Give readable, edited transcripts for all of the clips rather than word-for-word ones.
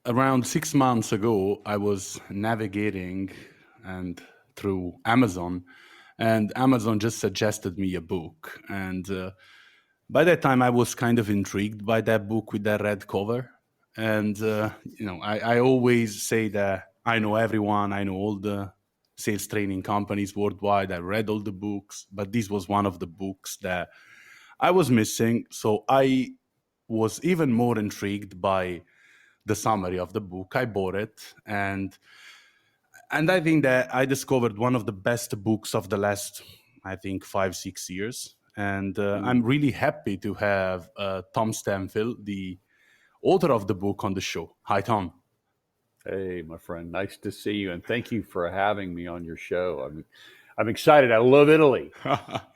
around 6 months ago, I was navigating and through Amazon, and Amazon just suggested me a book. And by that time, I was kind of intrigued by that book with that red cover. And I always say that I know everyone, I know all the sales training companies worldwide. I read all the books, but this was one of the books that I was missing. So I was even more intrigued by the summary of the book. I bought it, and I think that I discovered one of the best books of the last, I think, 5-6 years. And I'm really happy to have Tom Stanfill, the author of the book, on the show. Hi, Tom. Hey, my friend. Nice to see you, and thank you for having me on your show. I'm excited. I love Italy.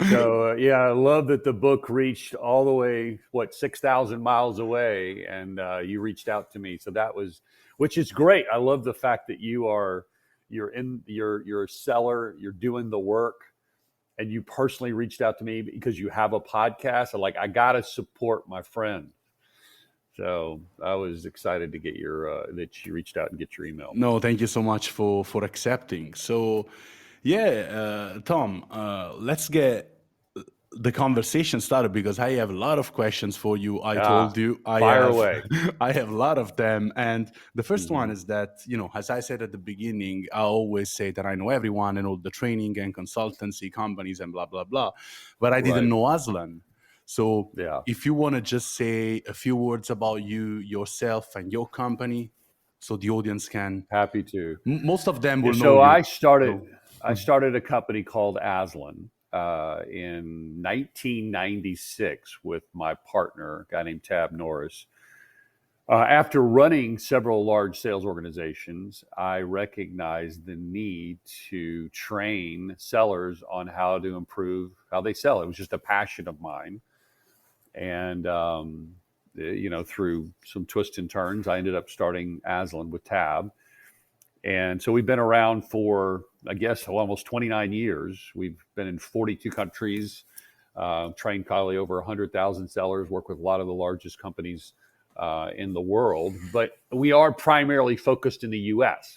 So I love that the book reached all the way, 6,000 miles away, and you reached out to me. So which is great. I love the fact that you're a seller, you're doing the work, and you personally reached out to me because you have a podcast. I got to support my friend. So I was excited to get that you reached out and get your email. No, thank you so much for accepting. So, Tom, let's get the conversation started because I have a lot of questions for you. I told you fire away. I have a lot of them. And the first one is that, as I said at the beginning, I always say that I know everyone and all the training and consultancy companies and blah, blah, blah. But I didn't know ASLAN. So if you want to just say a few words about you, yourself, and your company, so the audience can. Happy to. Most of them will know. So I started a company called ASLAN in 1996 with my partner, a guy named Tab Norris. After running several large sales organizations, I recognized the need to train sellers on how to improve how they sell. It was just a passion of mine. And, through some twists and turns, I ended up starting ASLAN with Tab. And so we've been around for, I guess, almost 29 years. We've been in 42 countries, trained probably over 100,000 sellers, work with a lot of the largest companies in the world. But we are primarily focused in the U.S.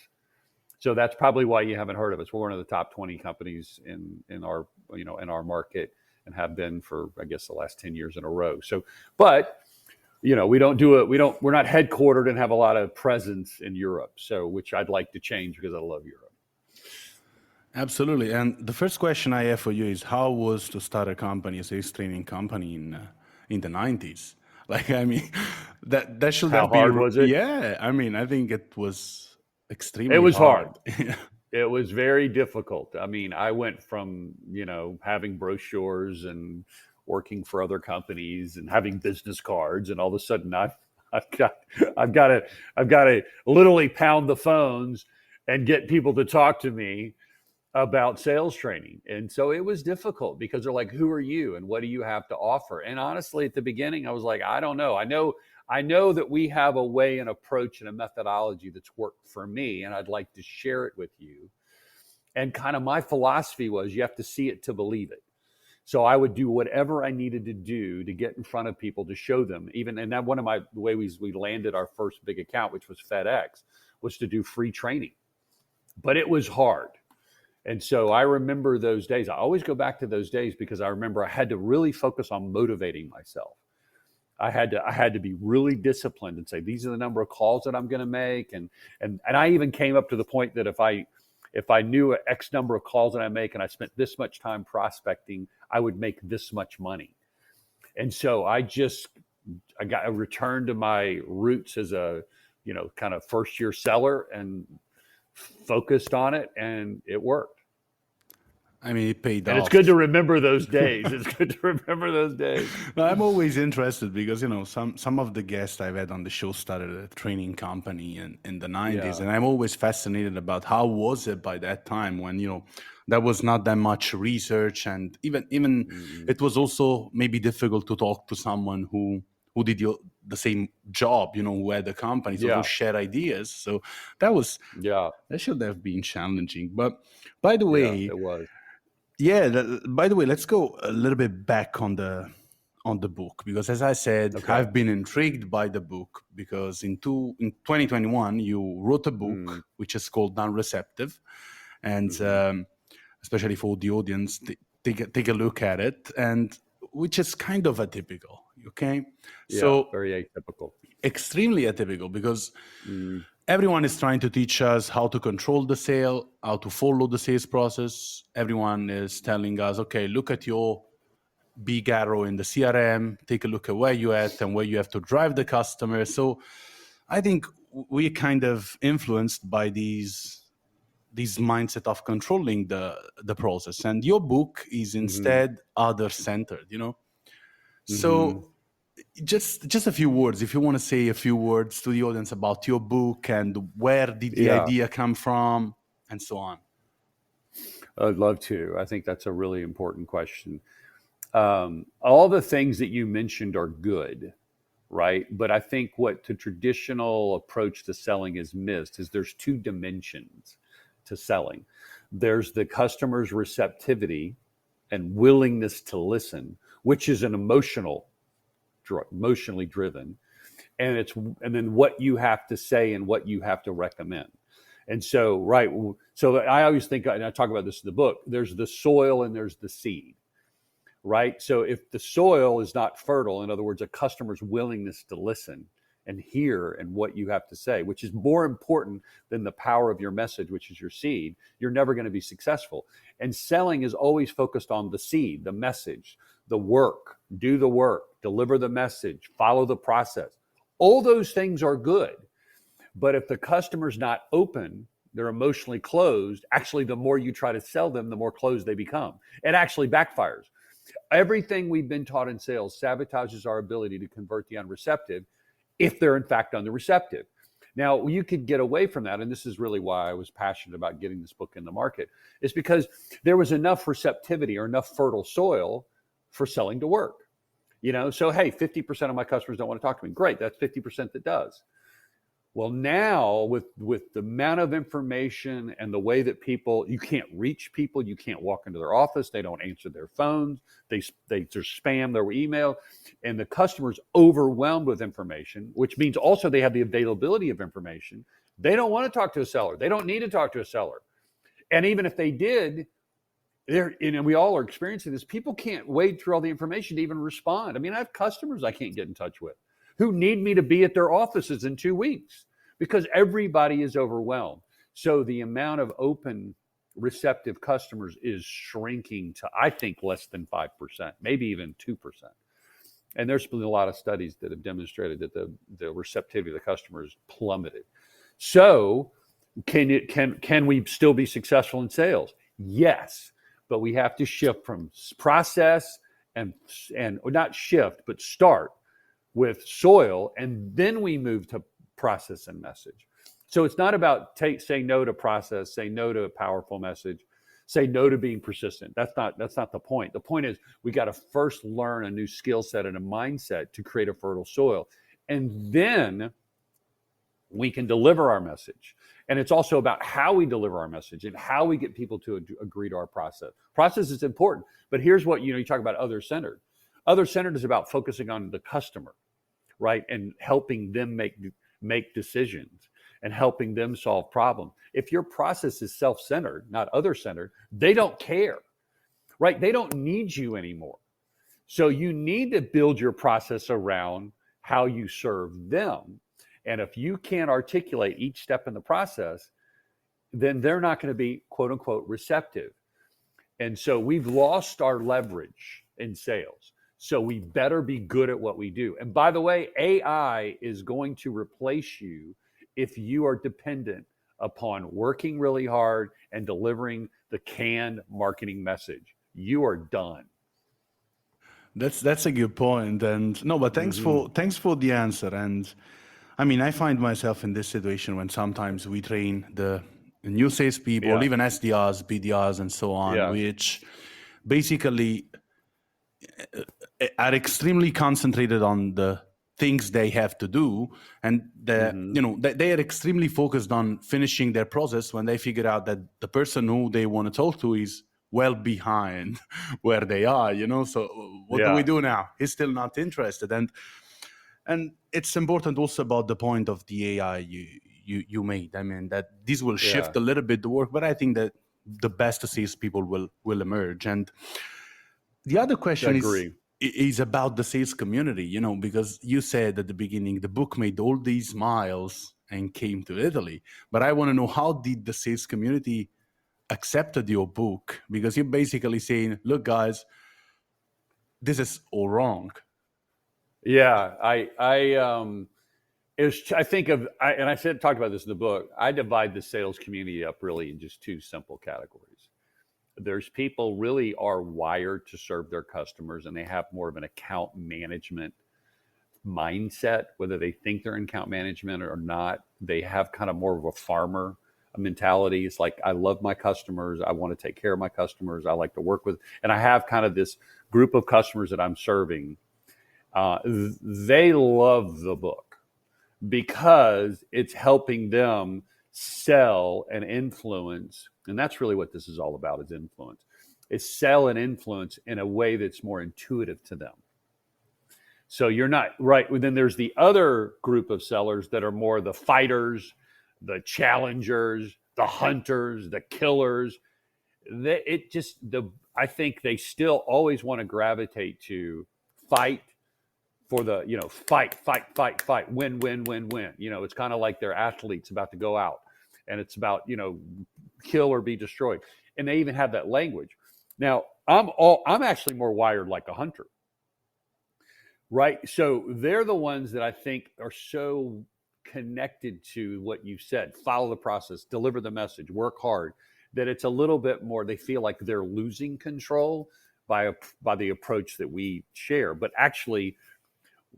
So that's probably why you haven't heard of us. We're one of the top 20 companies in our market, and have been for, I guess, the last 10 years in a row. So, but, we're not headquartered and have a lot of presence in Europe. So, which I'd like to change because I love Europe. Absolutely. And the first question I have for you is, how was to start a company, a sales training company in the 90s? That should have been. How hard was it? Yeah. I think it was extremely hard. It was hard. Yeah. It was very difficult. I went from, having brochures and working for other companies and having business cards, and all of a sudden I've got to literally pound the phones and get people to talk to me about sales training. And so it was difficult because they're like, who are you and what do you have to offer? And honestly, at the beginning, I was like, I don't know. I know that we have a way, an approach, and a methodology that's worked for me, and I'd like to share it with you. And kind of my philosophy was, you have to see it to believe it. So I would do whatever I needed to do to get in front of people, to show them. And that one of the ways we landed our first big account, which was FedEx, was to do free training. But it was hard. And so I remember those days. I always go back to those days because I remember I had to really focus on motivating myself. I had to be really disciplined and say, these are the number of calls that I'm going to make. And I even came up to the point that if I knew X number of calls that I make and I spent this much time prospecting, I would make this much money. And so I got a return to my roots as a, kind of first year seller, and focused on it, and it worked. It paid off. And it's good to remember those days. I'm always interested because, some of the guests I've had on the show started a training company in the 90s. And I'm always fascinated about how was it by that time when, there was not that much research. And even it was also maybe difficult to talk to someone who did the same job, who had a company, so who shared ideas. So that should have been challenging. But by the way, it was. Yeah. By the way, let's go a little bit back on the on the book because, as I said, Okay. I've been intrigued by the book because in 2021 you wrote a book which is called unReceptive, and especially for the audience, take a look at it, and which is kind of atypical. Okay, Yeah, so very atypical. extremely atypical because everyone is trying to teach us how to control the sale, how to follow the sales process. Everyone is telling us, okay, look at your big arrow in the CRM, take a look at where you're at and where you have to drive the customer. So I think we're kind of influenced by these mindset of controlling the process. And your book is instead other-centered, you know? So just a few words, if you want to say a few words to the audience about your book and where did the idea come from and so on. I'd love to. I think that's a really important question. All the things that you mentioned are good, right? But I think what the traditional approach to selling is missed is there's two dimensions to selling. There's the customer's receptivity and willingness to listen, which is an emotionally driven, and then what you have to say and what you have to recommend. And so, right, so I always think, and I talk about this in the book, there's the soil and there's the seed, right? So if the soil is not fertile, in other words, a customer's willingness to listen and hear and what you have to say, which is more important than the power of your message, which is your seed, you're never going to be successful. And selling is always focused on the seed, the message, the work, do the work, deliver the message, follow the process. All those things are good. But if the customer's not open, they're emotionally closed, actually, the more you try to sell them, the more closed they become. It actually backfires. Everything we've been taught in sales sabotages our ability to convert the unreceptive if they're in fact unreceptive. Now, you could get away from that, and this is really why I was passionate about getting this book in the market, is because there was enough receptivity or enough fertile soil for selling to work. You know, so hey, 50% of my customers don't want to talk to me. Great, that's 50% that does. Well, now with the amount of information and the way that you can't reach people, you can't walk into their office, they don't answer their phones, there's spam their email, and the customer's overwhelmed with information, which means also they have the availability of information. They don't want to talk to a seller. They don't need to talk to a seller. And even if they did, we all are experiencing this. People can't wade through all the information to even respond. I mean, I have customers I can't get in touch with who need me to be at their offices in 2 weeks because everybody is overwhelmed. So the amount of open, receptive customers is shrinking to, I think, less than 5%, maybe even 2%. And there's been a lot of studies that have demonstrated that the receptivity of the customer is plummeted. So can we still be successful in sales? Yes, but we have to shift from process and or not shift, but start with soil, and then we move to process and message. So it's not about say no to process, say no to a powerful message, say no to being persistent. That's not the point. The point is we got to first learn a new skill set and a mindset to create a fertile soil, and then we can deliver our message. And it's also about how we deliver our message and how we get people to agree to our process. Process is important, but here's what, you talk about other-centered. Other-centered is about focusing on the customer, right? And helping them make decisions and helping them solve problems. If your process is self-centered, not other-centered, they don't care, right? They don't need you anymore. So you need to build your process around how you serve them. And if you can't articulate each step in the process, then they're not going to be, quote unquote, receptive. And so we've lost our leverage in sales. So we better be good at what we do. And by the way, AI is going to replace you if you are dependent upon working really hard and delivering the canned marketing message. You are done. That's a good point. And no, but thanks for the answer. And I mean, I find myself in this situation when sometimes we train the new salespeople, even SDRs, BDRs, and so on, which basically are extremely concentrated on the things they have to do, and they are extremely focused on finishing their process when they figure out that the person who they want to talk to is well behind where they are, so what do we do now? He's still not interested. And it's important also about the point of the AI you made. I mean, that this will shift a little bit the work, but I think that the best salespeople will emerge. And the other question is about the sales community, because you said at the beginning, the book made all these miles and came to Italy. But I want to know, how did the sales community accepted your book? Because you're basically saying, look, guys, this is all wrong. Yeah, talked about this in the book. I divide the sales community up really in just two simple categories. There's people really are wired to serve their customers, and they have more of an account management mindset, whether they think they're in account management or not. They have kind of more of a farmer mentality. It's like, I love my customers. I want to take care of my customers. I like to work with, and I have kind of this group of customers that I'm serving. They love the book because it's helping them sell and influence. And that's really what this is all about, is influence. It's sell and influence in a way that's more intuitive to them. So you're not right. Then there's the other group of sellers that are more the fighters, the challengers, the hunters, the killers. I think they still always want to gravitate to fight for the, fight, win, win, win, win. It's kind of like they're athletes about to go out, and it's about, kill or be destroyed. And they even have that language. Now, I'm actually more wired like a hunter. Right. So they're the ones that I think are so connected to what you said: follow the process, deliver the message, work hard, that it's a little bit more, they feel like they're losing control by the approach that we share. But actually,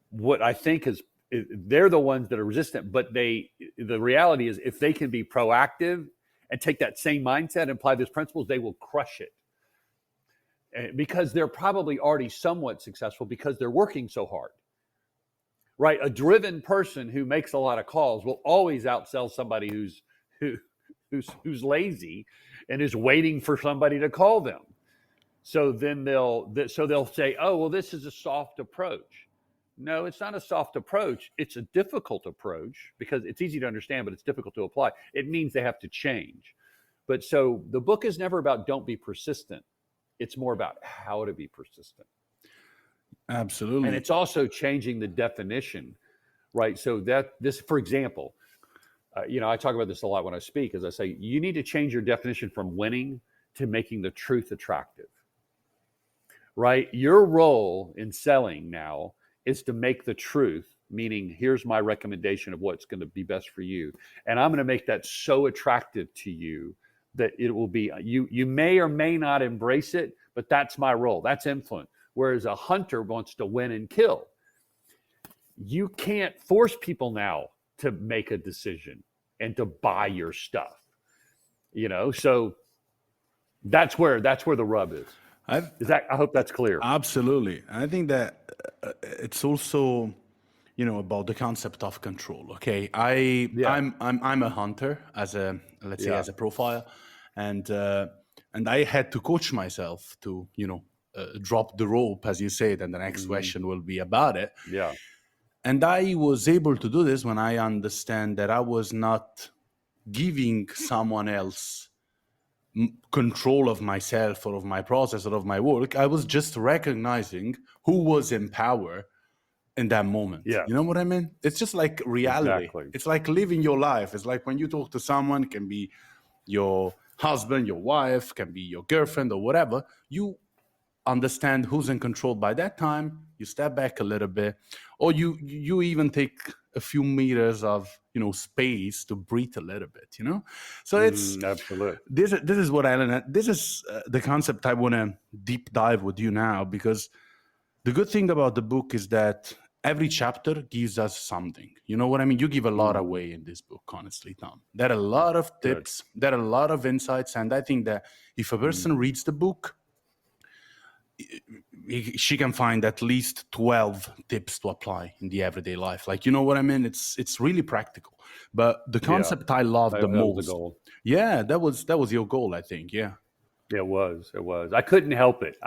what I think is they're the ones that are resistant. But the reality is, if they can be proactive and take that same mindset and apply those principles, they will crush it. Because they're probably already somewhat successful because they're working so hard, right? A driven person who makes a lot of calls will always outsell somebody who's lazy and is waiting for somebody to call them. So then they'll say, oh, well, this is a soft approach. No, it's not a soft approach. It's a difficult approach because it's easy to understand, but it's difficult to apply. It means they have to change. But so the book is never about don't be persistent. It's more about how to be persistent. Absolutely. And it's also changing the definition, right? So for example, I talk about this a lot when I speak, as I say, you need to change your definition from winning to making the truth attractive, right? Your role in selling now is to make the truth, meaning here's my recommendation of what's going to be best for you. And I'm going to make that so attractive to you that it will be, you may or may not embrace it, but that's my role. That's influence. Whereas a hunter wants to win and kill. You can't force people now to make a decision and to buy your stuff. So that's where the rub is. I hope that's clear. Absolutely. I think that it's also, about the concept of control. Okay, I'm a hunter as a profile, and I had to coach myself to drop the rope, as you said, and the next question will be about it. Yeah. And I was able to do this when I understand that I was not giving someone else control of myself or of my process or of my work. I was just recognizing who was in power in that moment. Yeah. You know what I mean? It's just like reality. Exactly. It's like living your life. It's like when you talk to someone, it can be your husband, your wife, can be your girlfriend or whatever. You understand who's in control by that time. You step back a little bit, or you even take a few meters of space to breathe a little bit. So it's absolutely this is what I learned. This is the concept I want to deep dive with you now, because the good thing about the book is that every chapter gives us something. You know what I mean? You give a lot away in this book, honestly, Tom. There are a lot of tips. Good. There are a lot of insights, and I think that if a person reads the book, she can find at least 12 tips to apply in the everyday life. Like, you know what I mean? It's really practical. But the concept I love the most. The goal. Yeah, that was your goal, I think. Yeah. It was. It was. I couldn't help it.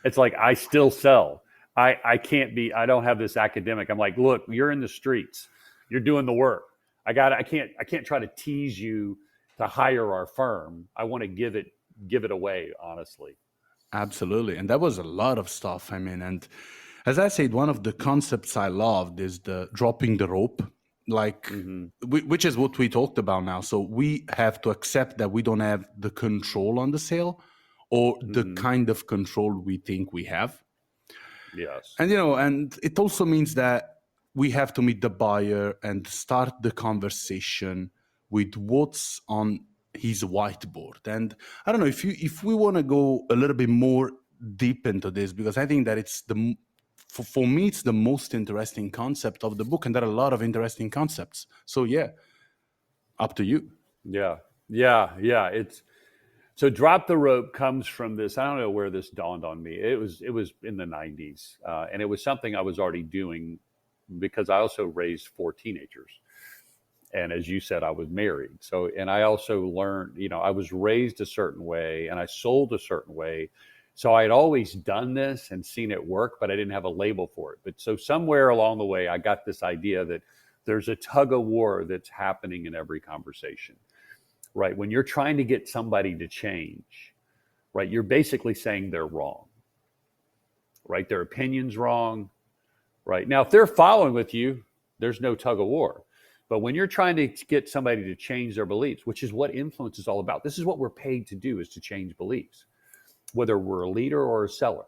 It's like I still sell. I can't be. I don't have this academic. I'm like, look, you're in the streets. You're doing the work. I can't. I can't try to tease you to hire our firm. I want to give it away. Honestly. Absolutely. And that was a lot of stuff. I mean, and as I said, one of the concepts I loved is the dropping the rope, like, Hmm. which is what we talked about now. So we have to accept that we don't have the control on the sale or the Hmm. kind of control we think we have. Yes. And, and it also means that we have to meet the buyer and start the conversation with what's on his whiteboard. And I don't know if we want to go a little bit more deep into this, because I think that it's for me, it's the most interesting concept of the book. And there are a lot of interesting concepts. So yeah, up to you. Yeah. Yeah. Yeah. It's so drop the rope comes from this. I don't know where this dawned on me. It was in the 90s, and it was something I was already doing because I also raised four teenagers. And as you said, I was married. So, and I also learned, I was raised a certain way and I sold a certain way. So I had always done this and seen it work, but I didn't have a label for it. But so somewhere along the way, I got this idea that there's a tug of war that's happening in every conversation, right? When you're trying to get somebody to change, right, you're basically saying they're wrong, right? Their opinion's wrong, right? Now, if they're following with you, there's no tug of war. But when you're trying to get somebody to change their beliefs, which is what influence is all about, this is what we're paid to do, is to change beliefs, whether we're a leader or a seller,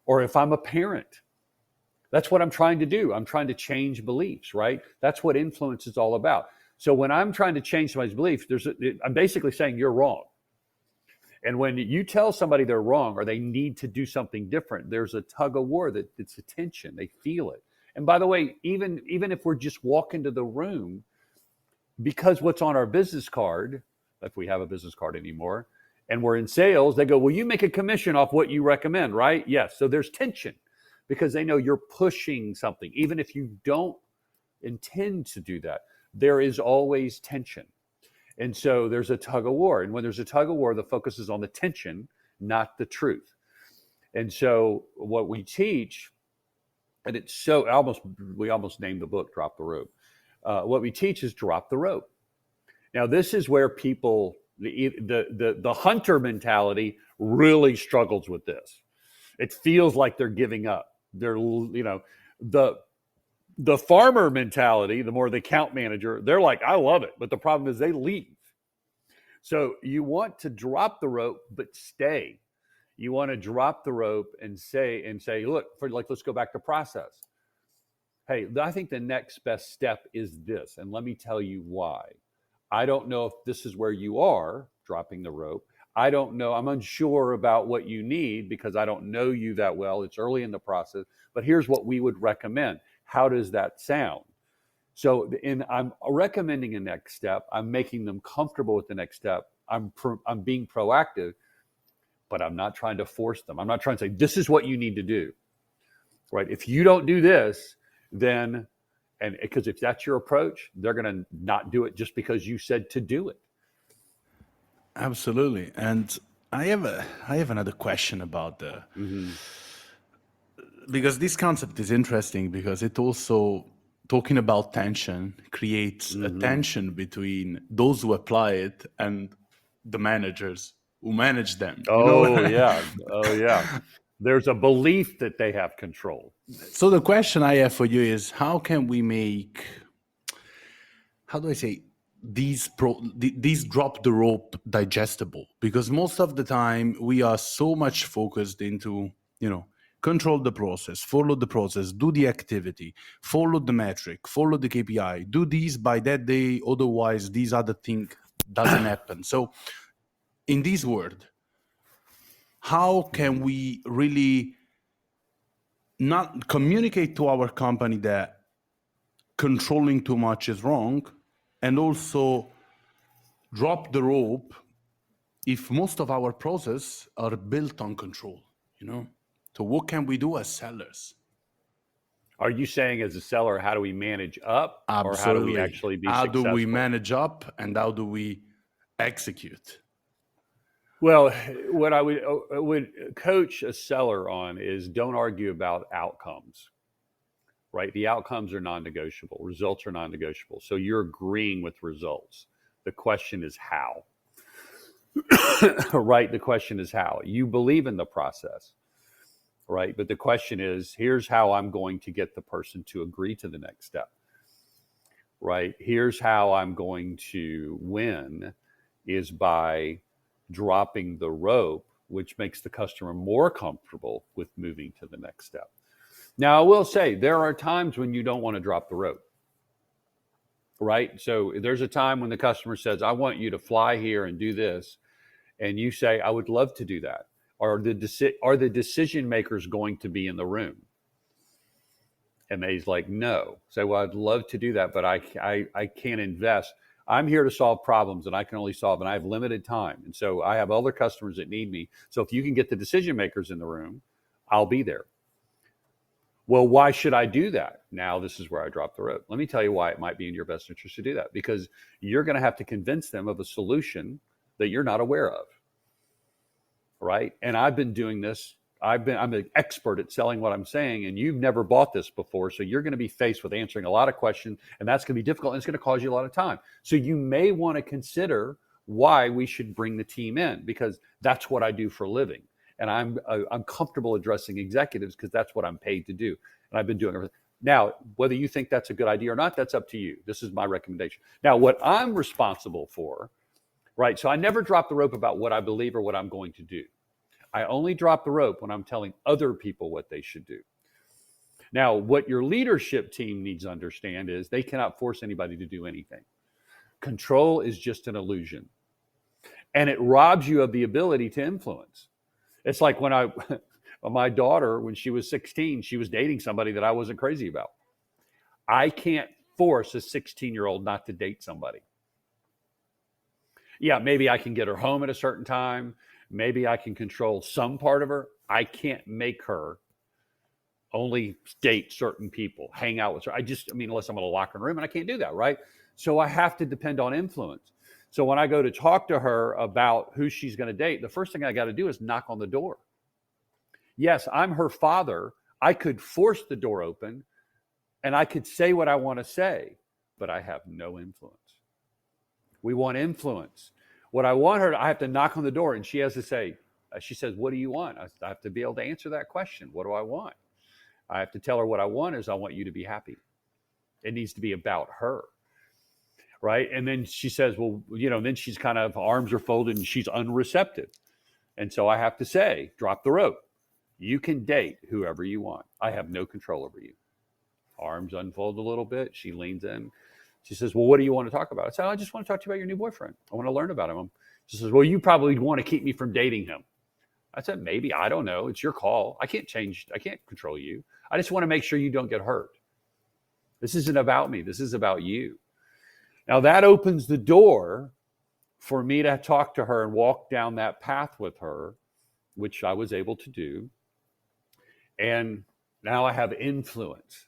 or if I'm a parent, that's what I'm trying to do. I'm trying to change beliefs, right? That's what influence is all about. So when I'm trying to change somebody's beliefs, I'm basically saying you're wrong. And when you tell somebody they're wrong or they need to do something different, there's a tug of war that it's a tension. They feel it. And by the way, even if we're just walking to the room, because what's on our business card, if we have a business card anymore, and we're in sales, they go, well, you make a commission off what you recommend, right? Yes. So there's tension because they know you're pushing something. Even if you don't intend to do that, there is always tension. And so there's a tug of war. And when there's a tug of war, the focus is on the tension, not the truth. And so what we teach, and it's so we almost named the book Drop the Rope. What we teach is drop the rope. Now, this is where people, the hunter mentality really struggles with this. It feels like they're giving up. The farmer mentality, the more the account manager, they're like, I love it. But the problem is they leave. So you want to drop the rope, but stay. You want to drop the rope and say, look, let's go back to process. Hey, I think the next best step is this. And let me tell you why. I don't know if this is where you are dropping the rope. I don't know. I'm unsure about what you need because I don't know you that well. It's early in the process, but here's what we would recommend. How does that sound? So I'm recommending a next step. I'm making them comfortable with the next step. I'm being proactive, but I'm not trying to force them. I'm not trying to say, this is what you need to do, right? If you don't do this, then, and because if that's your approach, they're going to not do it just because you said to do it. Absolutely. And I have another question about Mm-hmm. because this concept is interesting because it also, talking about tension, creates a Mm-hmm. tension between those who apply it and the managers who manage them. Oh, yeah. Oh, yeah. There's a belief that they have control. So the question I have for you is, how can we make, how do I say, these drop the rope digestible? Because most of the time we are so much focused into, control the process, follow the process, do the activity, follow the metric, follow the KPI, do these by that day, otherwise these other thing doesn't happen. So in this word, how can we really not communicate to our company that controlling too much is wrong, and also drop the rope if most of our process are built on control, So what can we do as sellers? Are you saying as a seller, how do we manage up or how do we Absolutely. actually be How do we successful? manage up and how do we execute? Well, what I would coach a seller on is don't argue about outcomes, right? The outcomes are non-negotiable. Results are non-negotiable. So you're agreeing with results. The question is how, right? The question is how. You believe in the process, right? But the question is, here's how I'm going to get the person to agree to the next step, right? Here's how I'm going to win is by dropping the rope, which makes the customer more comfortable with moving to the next step. Now, I will say there are times when you don't want to drop the rope, right? So there's a time when the customer says, I want you to fly here and do this. And you say, I would love to do that. Are the decision makers going to be in the room? And he's like, no. Say, well, I'd love to do that, but I can't invest. I'm here to solve problems, and I can only solve, and I have limited time. And so I have other customers that need me. So if you can get the decision makers in the room, I'll be there. Well, why should I do that? Now, this is where I drop the rope. Let me tell you why it might be in your best interest to do that, because you're going to have to convince them of a solution that you're not aware of, right? And I've been doing this. I'm an expert at selling what I'm saying, and you've never bought this before. So you're going to be faced with answering a lot of questions, and that's going to be difficult, and it's going to cause you a lot of time. So you may want to consider why we should bring the team in, because that's what I do for a living. And I'm comfortable addressing executives because that's what I'm paid to do. And I've been doing everything. Now, whether you think that's a good idea or not, that's up to you. This is my recommendation. Now, what I'm responsible for, right? So I never drop the rope about what I believe or what I'm going to do. I only drop the rope when I'm telling other people what they should do. Now, what your leadership team needs to understand is they cannot force anybody to do anything. Control is just an illusion. And it robs you of the ability to influence. It's like when my daughter, when she was 16, she was dating somebody that I wasn't crazy about. I can't force a 16-year-old not to date somebody. Yeah, maybe I can get her home at a certain time. Maybe I can control some part of her. I can't make her only date certain people, hang out with her. Unless I'm going to lock her in a room, and I can't do that, right? So I have to depend on influence. So when I go to talk to her about who she's going to date, the first thing I got to do is knock on the door. Yes, I'm her father. I could force the door open and I could say what I want to say, but I have no influence. We want influence. What I want her to, I have to knock on the door and she has to say, she says, what do you want? I have to be able to answer that question. What do I want? I have to tell her what I want is I want you to be happy. It needs to be about her. Right. And then she says, well, then she's kind of arms are folded and she's unreceptive. And so I have to say, drop the rope. You can date whoever you want. I have no control over you. Arms unfold a little bit. She leans in. She says, well, what do you want to talk about? I said, I just want to talk to you about your new boyfriend. I want to learn about him. She says, well, you probably want to keep me from dating him. I said, maybe. I don't know. It's your call. I can't control you. I just want to make sure you don't get hurt. This isn't about me. This is about you. Now that opens the door for me to talk to her and walk down that path with her, which I was able to do. And now I have influence,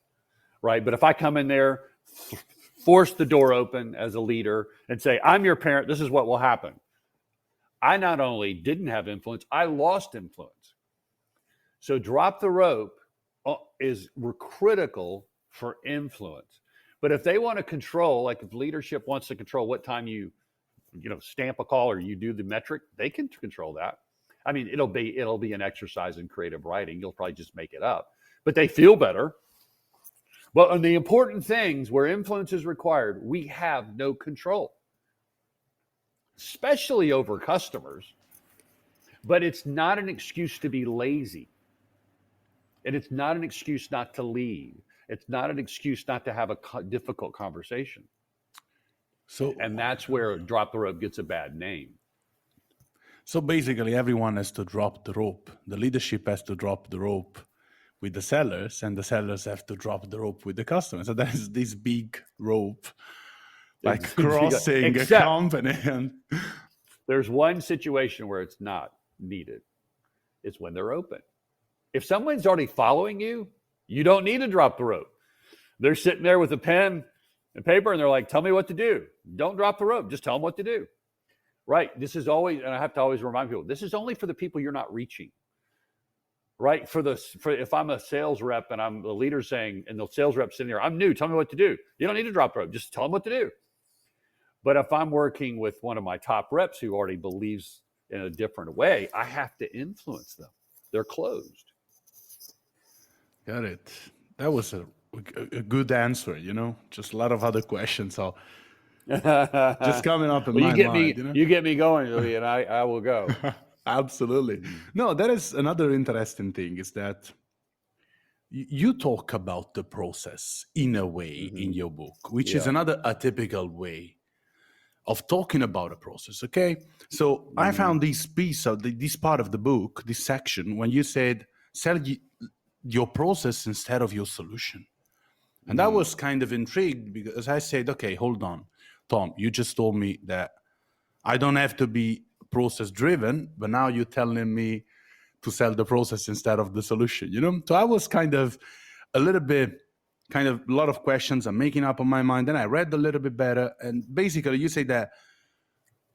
right? But if I come in there, force the door open as a leader and say, I'm your parent, this is what will happen. I not only didn't have influence, I lost influence. So drop the rope is critical for influence. But if they want to control, like if leadership wants to control what time you stamp a call or you do the metric, they can control that. I mean, it'll be an exercise in creative writing. You'll probably just make it up, but they feel better. Well, on the important things where influence is required, we have no control, especially over customers. But it's not an excuse to be lazy. And it's not an excuse not to lead. It's not an excuse not to have a difficult conversation. And that's where drop the rope gets a bad name. So basically, everyone has to drop the rope. The leadership has to drop the rope with the sellers, and the sellers have to drop the rope with the customers. So there's this big rope, like crossing a company. And there's one situation where it's not needed. It's when they're open. If someone's already following you, you don't need to drop the rope. They're sitting there with a pen and paper and they're like, tell me what to do. Don't drop the rope. Just tell them what to do. right? This is always, and I have to always remind people, this is only for the people you're not reaching. Right? For if I'm a sales rep and I'm the leader saying, and the sales rep's sitting there, I'm new, tell me what to do. You don't need to drop the rope, just tell them what to do. But if I'm working with one of my top reps who already believes in a different way, I have to influence them. They're closed. Got it. That was a good answer, just a lot of other questions. So just coming up in my mind. You get me going, Louis, and I will go. Absolutely. No, that is another interesting thing is that you talk about the process in a way in your book, which is another atypical way of talking about a process. Okay. So I found this piece of this part of the book, this section, when you said, sell your process instead of your solution. And I was kind of intrigued because I said, okay, hold on, Tom, you just told me that I don't have to be process driven, but now you're telling me to sell the process instead of the solution, So I was kind of a lot of questions I'm making up on my mind. Then I read a little bit better. And basically you say that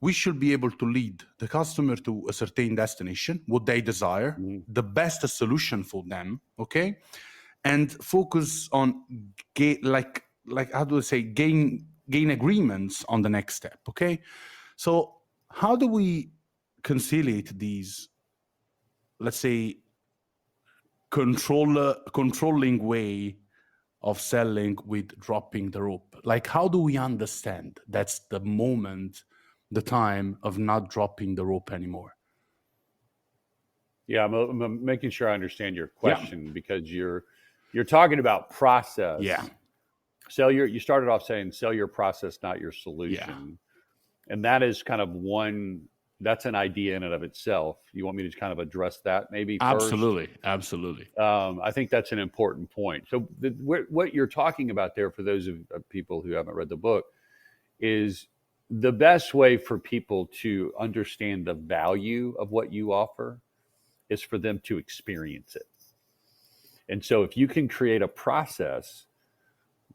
we should be able to lead the customer to a certain destination, what they desire, the best solution for them. Okay. And focus on how do I say, gain agreements on the next step. Okay. So how do we conciliate these, let's say, controlling way of selling with dropping the rope? Like, how do we understand that's the moment, the time of not dropping the rope anymore? Yeah, I'm making sure I understand your question because you're talking about process. Yeah. You started off saying sell your process, not your solution. Yeah. And that is kind of that's an idea in and of itself. You want me to kind of address that maybe first? Absolutely. I think that's an important point. So what you're talking about there, for those of people who haven't read the book, is the best way for people to understand the value of what you offer is for them to experience it. And so if you can create a process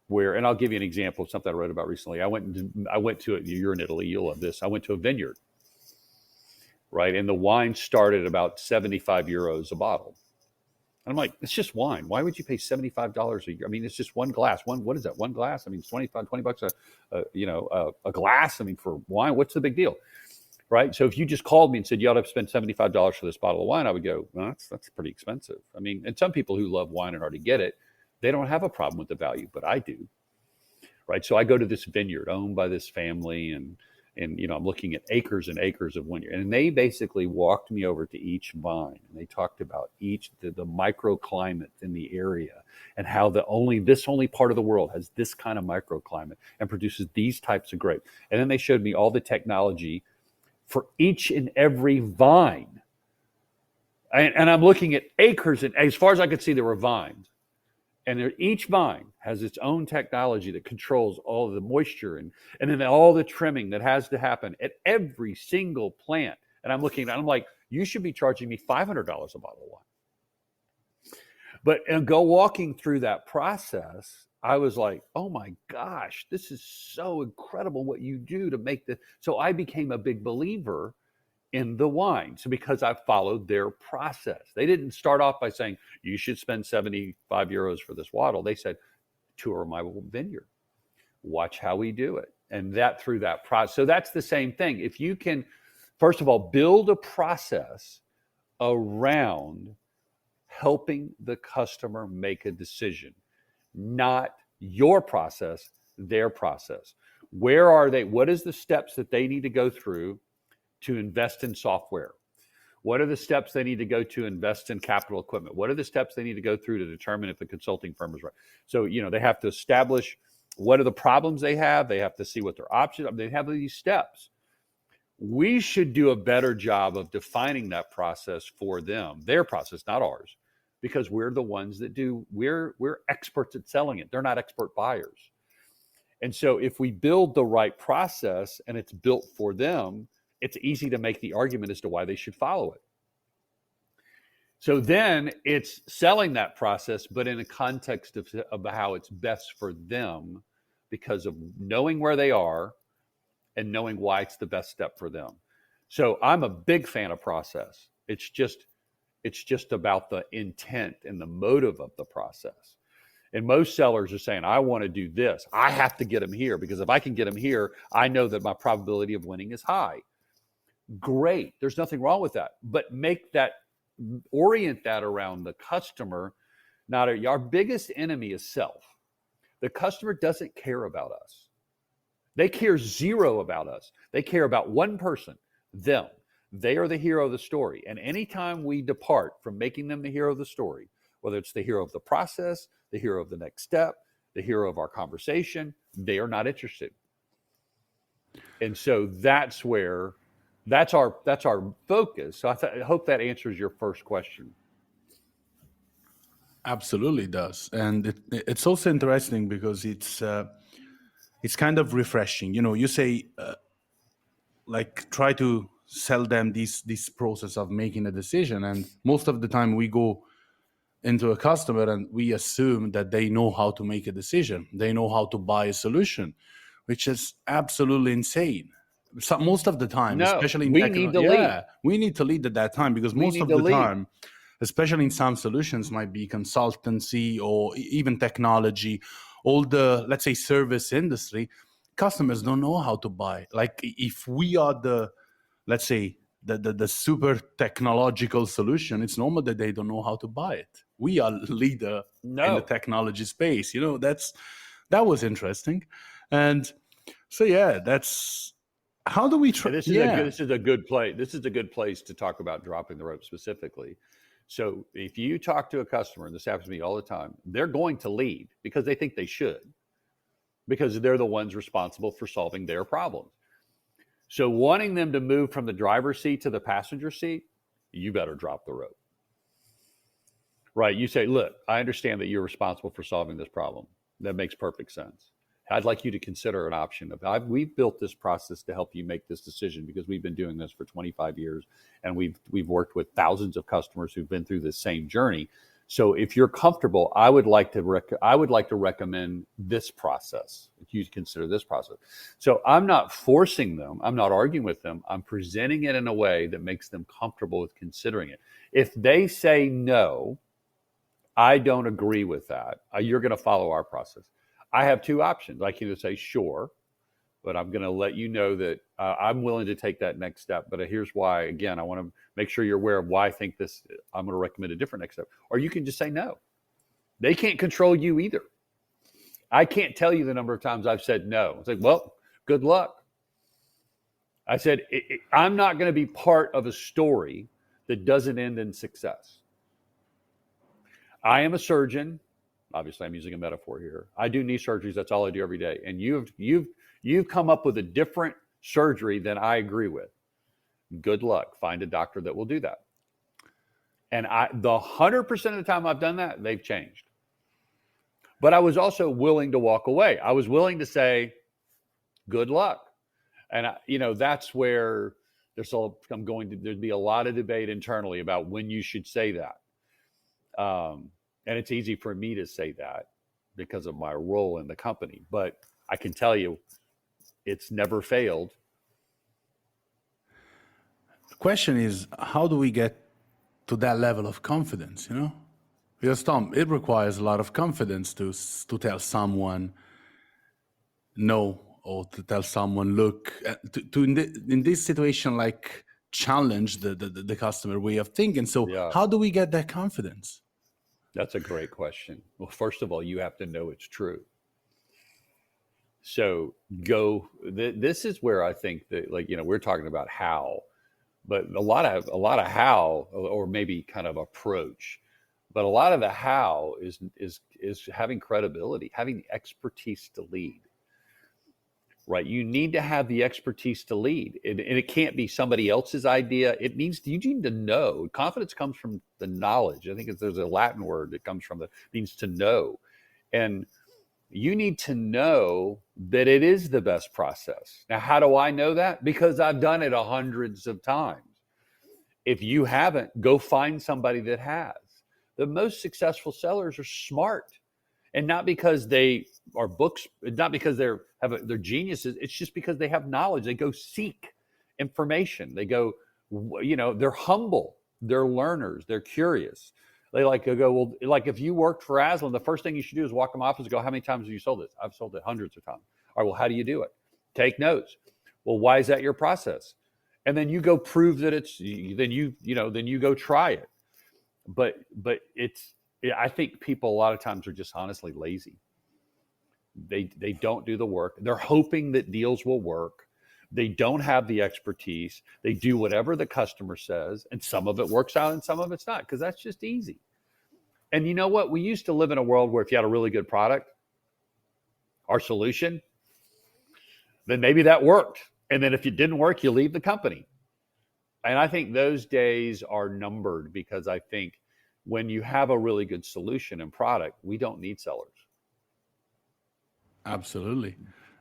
where, and I'll give you an example of something I wrote about recently. I went to it. You're in Italy, you'll love this. I went to a vineyard, right? And the wine started about 75 euros a bottle. And I'm like, it's just wine. Why would you pay $75 a year? I mean, it's just one glass. What is that? One glass? I mean, it's 20 bucks a glass. I mean, for wine, what's the big deal? Right? So if you just called me and said, you ought to spend $75 for this bottle of wine, I would go, well, that's pretty expensive. I mean, and some people who love wine and already get it, they don't have a problem with the value, but I do. Right? So I go to this vineyard owned by this family, and I'm looking at acres and acres of vineyard. And they basically walked me over to each vine, and they talked about the microclimate in the area and how this only part of the world has this kind of microclimate and produces these types of grapes. And then they showed me all the technology for each and every vine. And I'm looking at acres, and as far as I could see, there were vines. And each vine has its own technology that controls all of the moisture and then all the trimming that has to happen at every single plant. And I'm looking at it, I'm like, you should be charging me $500 a bottle of wine. But go walking through that process, I was like, oh my gosh, this is so incredible what you do to make this. So I became a big believer in the wine. So because I followed their process. They didn't start off by saying, you should spend 75 euros for this bottle. They said, tour my vineyard. Watch how we do it. And that through that process. So that's the same thing. If you can, first of all, build a process around helping the customer make a decision, not your process, their process. Where are they? What is the steps that they need to go through to invest in software? What are the steps they need to go to invest in capital equipment? What are the steps they need to go through to determine if the consulting firm is right? So, they have to establish what are the problems they have. They have to see what their options are. They have these steps. We should do a better job of defining that process for them, their process, not ours, because we're the ones that we're experts at selling it. They're not expert buyers. And so if we build the right process and it's built for them, it's easy to make the argument as to why they should follow it. So then it's selling that process, but in a context of how it's best for them because of knowing where they are and knowing why it's the best step for them. So I'm a big fan of process. It's just about the intent and the motive of the process. And most sellers are saying, I want to do this. I have to get them here because if I can get them here, I know that my probability of winning is high. Great. There's nothing wrong with that. But orient that around the customer. Not our biggest enemy is self. The customer doesn't care about us. They care zero about us. They care about one person, them. They are the hero of the story. And anytime we depart from making them the hero of the story, whether it's the hero of the process, the hero of the next step, the hero of our conversation, they are not interested. And so that's our focus. So I hope that answers your first question. Absolutely does. And it's also interesting because it's kind of refreshing. You say like try to sell them this process of making a decision, and most of the time we go into a customer and we assume that they know how to make a decision, they know how to buy a solution, which is absolutely insane. So most of the time, No, especially in we need to lead. we need to lead at that time, because We most need of to the lead. time, especially in some solutions, might be consultancy or even technology, all the, let's say, service industry, customers don't know how to buy. Like if we are the, let's say, the super technological solution, it's normal that they don't know how to buy it. We are leader in the No. technology space. That was interesting. And so, yeah, that's how do we try? This is a good place. This is a good place to talk about dropping the rope specifically. So if you talk to a customer, and this happens to me all the time, they're going to lead because they think they should, because they're the ones responsible for solving their problems. So wanting them to move from the driver's seat to the passenger seat, you better drop the rope. Right? You say, look, I understand that you're responsible for solving this problem. That makes perfect sense. I'd like you to consider an option of, we've built this process to help you make this decision because we've been doing this for 25 years and we've worked with thousands of customers who've been through this same journey. So if you're comfortable, I would like to recommend this process. If you consider this process. So I'm not forcing them. I'm not arguing with them. I'm presenting it in a way that makes them comfortable with considering it. If they say no, I don't agree with that, you're going to follow our process. I have two options. I can either say, sure, but I'm going to let you know that I'm willing to take that next step. But here's why. Again, I want to make sure you're aware of why I think this. I'm going to recommend a different next step. Or you can just say no. They can't control you either. I can't tell you the number of times I've said no. It's like, well, good luck. I said, I'm not going to be part of a story that doesn't end in success. I am a surgeon. Obviously, I'm using a metaphor here. I do knee surgeries. That's all I do every day. And you've come up with a different surgery than I agree with. Good luck. Find a doctor that will do that. And the 100% of the time I've done that, they've changed. But I was also willing to walk away. I was willing to say, good luck. And that's where there'd be a lot of debate internally about when you should say that. And it's easy for me to say that because of my role in the company, but I can tell you it's never failed. The question is, how do we get to that level of confidence, Because, Tom, it requires a lot of confidence to tell someone no, or to tell someone, look, in this situation, like challenge the customer way of thinking. So Yeah. How do we get that confidence? That's a great question. Well, first of all, you have to know it's true. So this is where I think that, we're talking about how, but a lot of how, or maybe kind of approach, but a lot of the how is having credibility, having the expertise to lead. Right? You need to have the expertise to lead, and it can't be somebody else's idea. You need to know. Confidence comes from the knowledge. I think there's a Latin word that comes from means to know, and you need to know that it is the best process. Now, how do I know that? Because I've done it hundreds of times. If you haven't, go find somebody that has. The most successful sellers are smart. And not because they are books, not because they're geniuses. It's just because they have knowledge. They go seek information. They go, they're humble, they're learners, they're curious. They like to go, well, like if you worked for ASLAN, the first thing you should do is walk them off and go, how many times have you sold this? I've sold it hundreds of times. All right, well, how do you do it? Take notes. Well, why is that your process? And then you go prove that then you go try it. But I think people a lot of times are just honestly lazy. They don't do the work. They're hoping that deals will work. They don't have the expertise. They do whatever the customer says, and some of it works out and some of it's not, because that's just easy. And you know what? We used to live in a world where if you had a really good product, our solution, then maybe that worked. And then if it didn't work, you leave the company. And I think those days are numbered, because I think when you have a really good solution and product, we don't need sellers. Absolutely.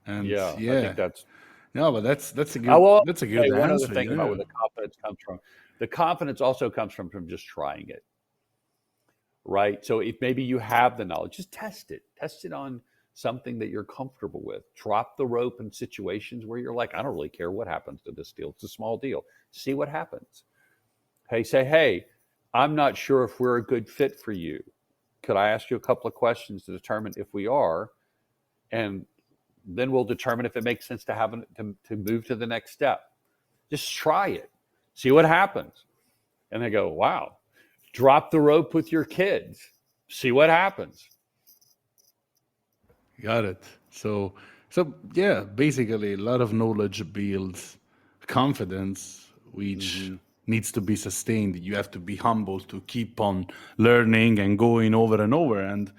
And I think that's no, but that's a good one answer. other thing about where the confidence comes from. The confidence also comes from just trying it. Right? So if maybe you have the knowledge, just test it. Test it on something that you're comfortable with. Drop the rope in situations where you're like, I don't really care what happens to this deal. It's a small deal. See what happens. Hey, I'm not sure if we're a good fit for you. Could I ask you a couple of questions to determine if we are? And then we'll determine if it makes sense to move to the next step. Just try it. See what happens. And they go, wow. Drop the rope with your kids. See what happens. Got it. So yeah, basically a lot of knowledge builds confidence, which needs to be sustained. You have to be humble to keep on learning and going over and over. And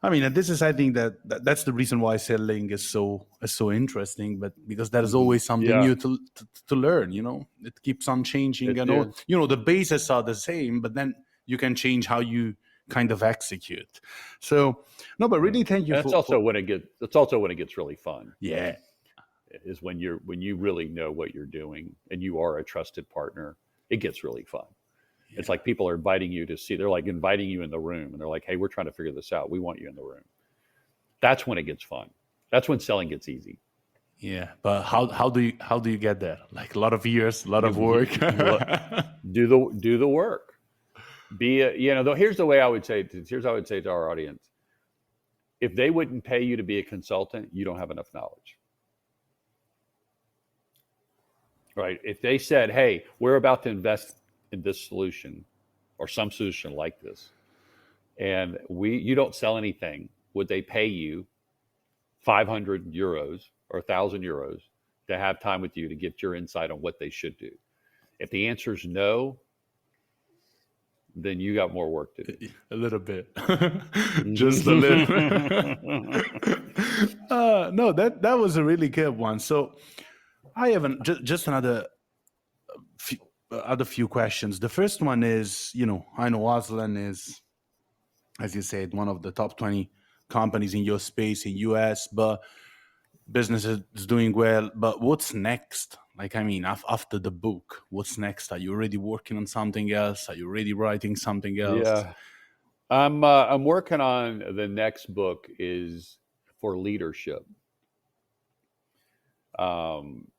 I mean, and this is, I think that's the reason why selling is so interesting, but because there is always something new to learn, it keeps on changing. The bases are the same, but then you can change how you kind of execute. So no, but really thank you. That's also when it gets really fun. Yeah. Is when you really know what you're doing and you are a trusted partner. It gets really fun. Yeah. It's like people are inviting you to see, they're like inviting you in the room and they're like, hey, we're trying to figure this out. We want you in the room. That's when it gets fun. That's when selling gets easy. Yeah. But how do you get there? Like a lot of years, a lot of work. Do the work. Here's the way I would say to our audience. If they wouldn't pay you to be a consultant, you don't have enough knowledge. Right? If they said, hey, we're about to invest in this solution or some solution like this, and you don't sell anything, would they pay you 500 euros or 1,000 euros to have time with you to get your insight on what they should do? If the answer is no, then you got more work to do. A little bit. Just a little. No, that was a really good one. So I have just another few questions. The first one is, I know ASLAN is, as you said, one of the top 20 companies in your space in US, but business is doing well. But what's next? Like, I mean, after the book, what's next? Are you already working on something else? Are you already writing something else? Yeah, I'm working on the next book is for leadership.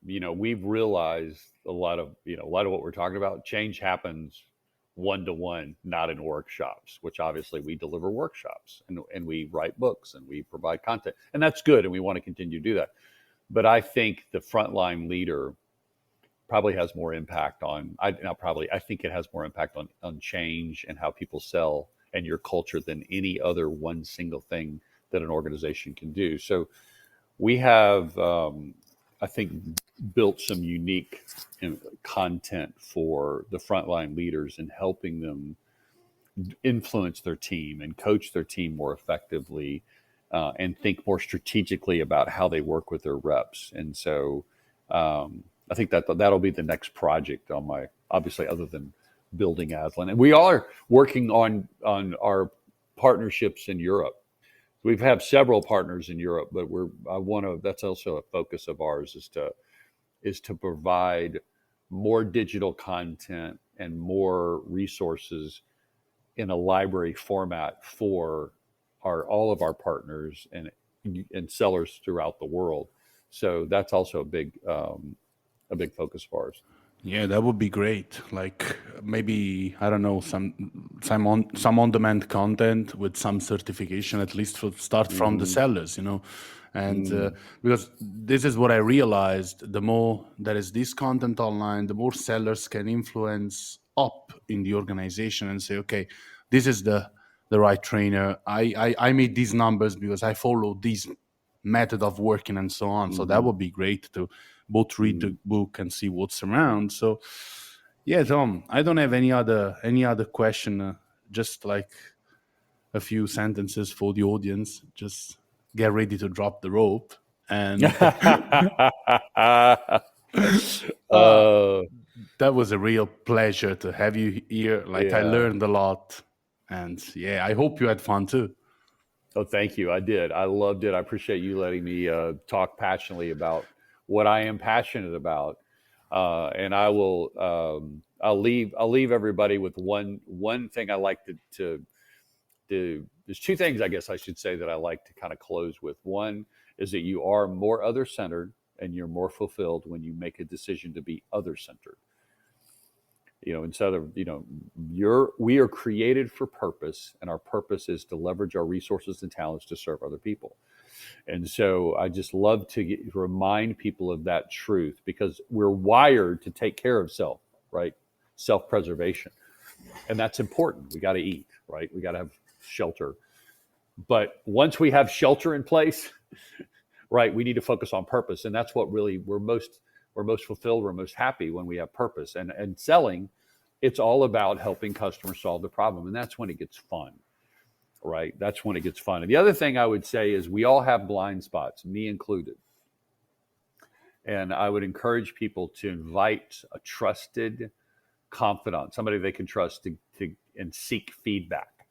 We've realized a lot of what we're talking about. Change happens one-to-one, not in workshops, which obviously we deliver workshops and we write books and we provide content, and that's good. And we want to continue to do that. But I think the frontline leader probably has more impact I think it has more impact on change and how people sell and your culture than any other one single thing that an organization can do. So we have, I think, built some unique content for the frontline leaders and helping them influence their team and coach their team more effectively and think more strategically about how they work with their reps. And so I think that'll be the next project on my, obviously, other than building ASLAN. And we are working on our partnerships in Europe. We have several partners in Europe, but that's also a focus of ours is to provide more digital content and more resources in a library format for all of our partners and sellers throughout the world. So that's also a big a big focus of ours. Yeah, that would be great. Like maybe I don't know some on-demand content with some certification, at least for start from the sellers, and because this is what I realized: the more there is this content online, the more sellers can influence up in the organization and say, okay, this is the right trainer. I made these numbers because I follow this method of working and so on. So that would be great to both read the book and see what's around. So yeah, Tom, I don't have any other question. Just like a few sentences for the audience. Just get ready to drop the rope. And that was a real pleasure to have you here. Like I learned a lot, and yeah, I hope you had fun too. Oh, thank you. I did. I loved it. I appreciate you letting me talk passionately about what I am passionate about. And I will. I'll leave everybody with one thing I like to do. There's two things I guess I should say that I like to kind of close with. One is that you are more other centered and you're more fulfilled when you make a decision to be other centered. Instead of, we are created for purpose, and our purpose is to leverage our resources and talents to serve other people. And so I just love to remind people of that truth, because we're wired to take care of self, right? Self-preservation. And that's important. We got to eat, right? We got to have shelter. But once we have shelter in place, right, we need to focus on purpose. And that's what really we're most fulfilled, we're most happy when we have purpose. And selling, it's all about helping customers solve the problem. And that's when it gets fun, right? That's when it gets fun. And the other thing I would say is we all have blind spots, me included. And I would encourage people to invite a trusted confidant, somebody they can trust and seek feedback,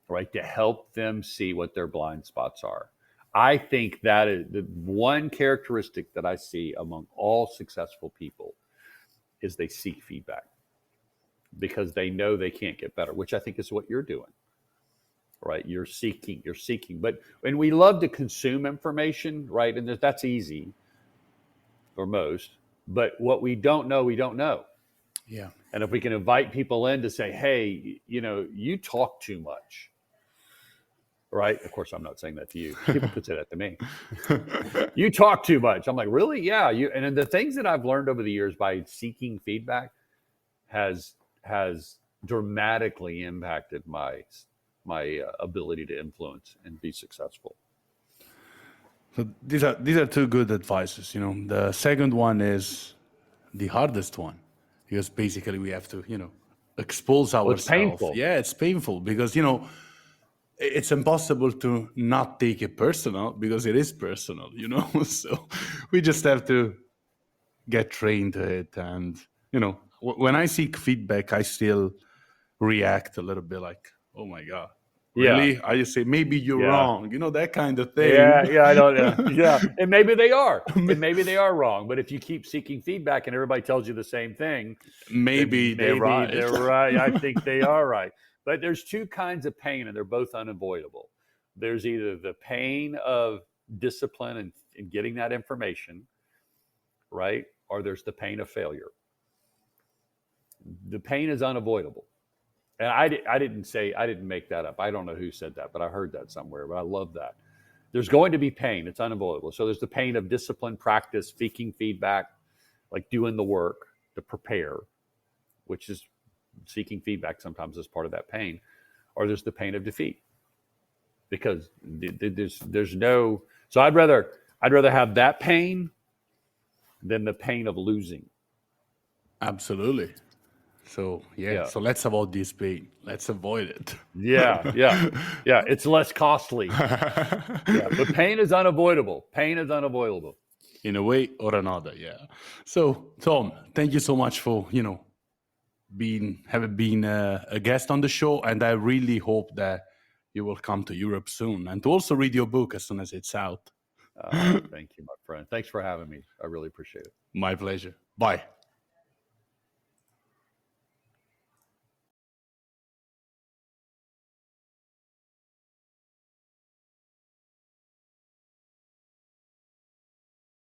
right? To help them see what their blind spots are. I think that is the one characteristic that I see among all successful people is they seek feedback because they know they can't get better, which I think is what you're doing, right? You're seeking, and we love to consume information, right? And that's easy for most, but what we don't know, we don't know. Yeah. And if we can invite people in to say, hey, you talk too much. Right. Of course, I'm not saying that to you. People could say that to me. You talk too much. I'm like, really? Yeah. And the things that I've learned over the years by seeking feedback has dramatically impacted my ability to influence and be successful. So these are two good advices. The second one is the hardest one, because basically we have to expose ourselves. It's painful. Yeah, it's painful because it's impossible to not take it personal, because it is personal, So we just have to get trained to it. And, when I seek feedback, I still react a little bit like, oh my God, really? Yeah. I just say, maybe you're wrong, that kind of thing. Yeah, I don't. Yeah, and maybe they are. And maybe they are wrong. But if you keep seeking feedback and everybody tells you the same thing, maybe they're right. They're right. I think they are right. But there's two kinds of pain, and they're both unavoidable. There's either the pain of discipline and getting that information, right? Or there's the pain of failure. The pain is unavoidable. And I didn't make that up. I don't know who said that, but I heard that somewhere. But I love that. There's going to be pain. It's unavoidable. So there's the pain of discipline, practice, seeking feedback, like doing the work to prepare, which is seeking feedback sometimes is part of that pain. Or there's the pain of defeat, because there's no. So I'd rather have that pain than the pain of losing. Absolutely. So so let's avoid this pain. Let's avoid it. Yeah. It's less costly. But pain is unavoidable. In a way or another. Yeah. So Tom, thank you so much for having been a guest on the show, and I really hope that you will come to Europe soon and to also read your book as soon as it's out. Thank you, my friend. Thanks for having me. I really appreciate it. My pleasure. Bye.